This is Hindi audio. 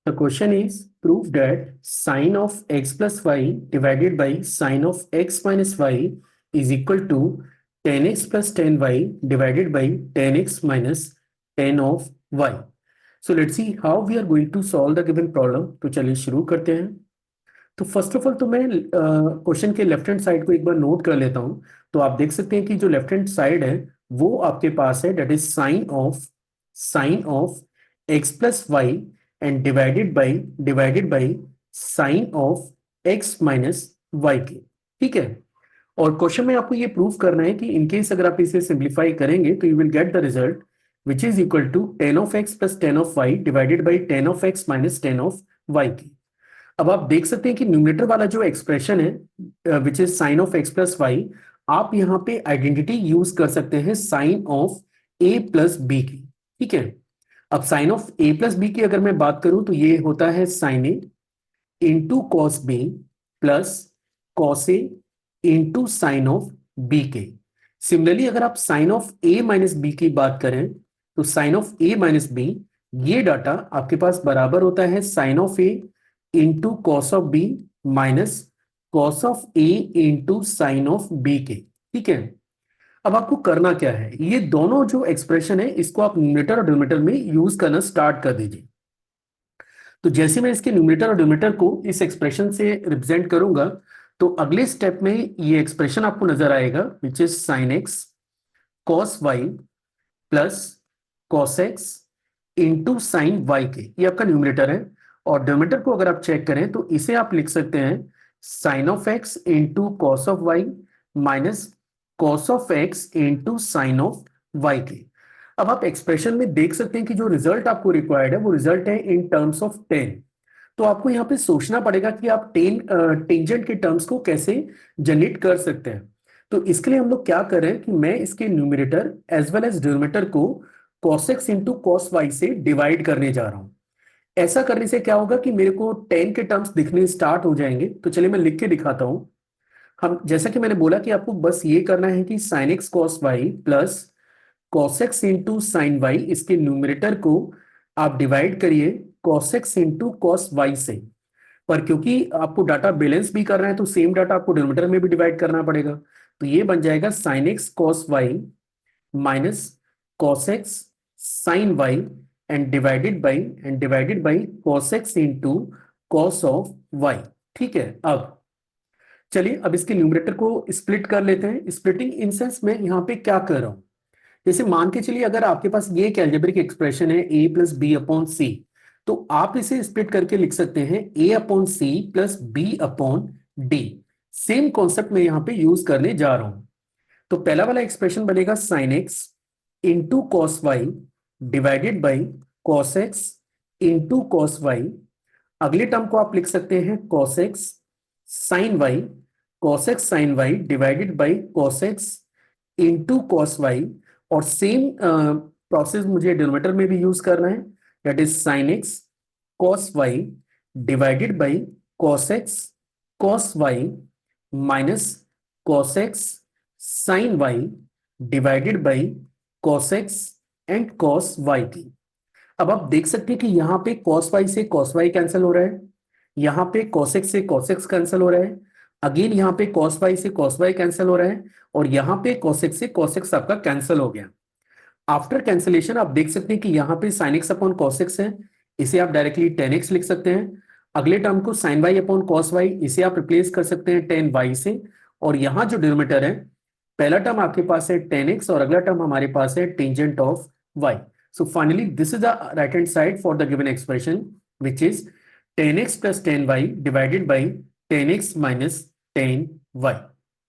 The question is prove that sine of x plus y divided by sine of x minus y is equal to tan x plus tan y divided by tan x minus tan of y. So let's see how we are going to solve the given problem. तो चलिए शुरू करते हैं. तो फर्स्ट ऑफ ऑल तो मैं क्वेश्चन के लेफ्ट हैंड साइड को एक बार नोट कर लेता हूं. तो आप देख सकते हैं कि जो लेफ्ट हैंड साइड है वो आपके पास है that is sine of X plus Y and divided by sine of X minus Y के. ठीक है. और क्वेश्चन में आपको ये प्रूव करना है कि इनकेस अगर आप इसे सिंप्लीफाई करेंगे तो you will get the result which is equal to tan of X plus tan of Y divided by tan of X minus tan of Y की. अब आप देख सकते हैं कि न्यूमरेटर वाला जो एक्सप्रेशन है which is sine of X plus Y, आप यहाँ पे आइडेंटिटी यूज कर सकते हैं sine of A plus B की. ठीक है. अब sine of A plus B की अगर मैं बात करूं तो ये होता है sine A into cos B plus cos A into sine of B के. सिमिलरली अगर आप sine of A minus B की बात करें तो sine of A minus B, ये डाटा आपके पास बराबर होता है sine of A into cos of B minus cos of A into sine of B के. ठीक है. अब आपको करना क्या है, ये दोनों जो एक्सप्रेशन है इसको आप न्यूमरेटर और डिनोमिनेटर में यूज करना स्टार्ट कर दीजिए. तो जैसे मैं इसके न्यूमरेटर और डिनोमिनेटर को इस एक्सप्रेशन से रिप्रेजेंट करूंगा तो अगले स्टेप में ये एक्सप्रेशन आपको नजर आएगा which is sine X cos Y plus cos X into sine Y के. ये आपका न्यूमरेटर है. और डिनोमिनेटर को अगर आप चेक करें तो इसे आप लिख सकते हैं sine of X into cos of Y minus cos of X into sine of Y के. अब आप एक्सप्रेशन में देख सकते हैं कि जो रिजल्ट आपको रिक्वायर्ड है वो रिजल्ट है इन टर्म्स ऑफ टेन. तो आपको यहाँ पे सोचना पड़ेगा कि आप टेंजेंट के टर्म्स को कैसे जनरेट कर सकते हैं. तो इसके लिए हम लोग क्या कर रहे हैं कि मैं इसके numerator as well as denominator को cos x into cos Y से डिवाइड करने जा रहा हूं. ऐसा करने से क्या होगा कि मेरे को टेन के टर्म्स दिखने स्टार्ट हो जाएंगे. तो चलिए मैं लिख के दिखाता हूं. हम जैसा कि मैंने बोला कि आपको बस ये करना है कि sine X cos Y plus cos X into sine Y, इसके न्यूमरेटर को आप डिवाइड करिए cos X into cos Y से. पर क्योंकि आपको डाटा बैलेंस भी करना है तो सेम डाटा आपको डिनोमिनेटर में भी डिवाइड करना पड़ेगा. तो ये बन जाएगा sine X cos Y minus cos X sine Y and divided by cos X into cos of Y. ठीक है. अब चलिए अब इसके न्यूमरेटर को स्प्लिट कर लेते हैं. स्प्लिटिंग इन सेंस में यहाँ पे क्या कर रहा हूं, जैसे मान के चलिए अगर आपके पास ये एक अलजेब्रिक एक्सप्रेशन है a plus B upon C, तो आप इसे स्प्लिट करके लिख सकते हैं a upon C plus B upon D. Same concept में यहाँ पे यूज करने जा रहा हूं. तो पहला वाला एक्सप्रेशन बनेगा sine X into cos Y divided by cos X into cos Y. अगले टर्म को आप लिख सकते हैं cos X sine Y, cos X sine Y divided by cos X into cos Y. और सेम प्रोसेस मुझे डिनोमिनेटर में भी यूज करना है that is sine X cos Y divided by cos X cos Y minus cos X sine Y divided by cos X and cos Y की. अब आप देख सकते हैं कि यहाँ पे कॉस वाई से कॉस वाई कैंसिल हो रहा है, यहाँ पे cos x से cos x कैंसिल हो रहा है, अगेन यहाँ पे cos y से cos y कैंसिल हो रहा है, और यहाँ पे cos x से cos x आपका कैंसिल हो गया. आफ्टर कैंसिलेशन आप देख सकते हैं कि यहाँ पे sin x upon cos x है, इसे आप डायरेक्टली tan x लिख सकते हैं. अगले टर्म को sin y upon cos y, इसे आप रिप्लेस कर सकते हैं tan y से. और यहाँ जो डिनोमिनेटर है, पहला टर्म आपके पास है tan x और अगला टर्म हमारे पास है tangent of y. So finally this is the right hand side for the given expression which is tan x plus tan y divided by tan x minus tan y.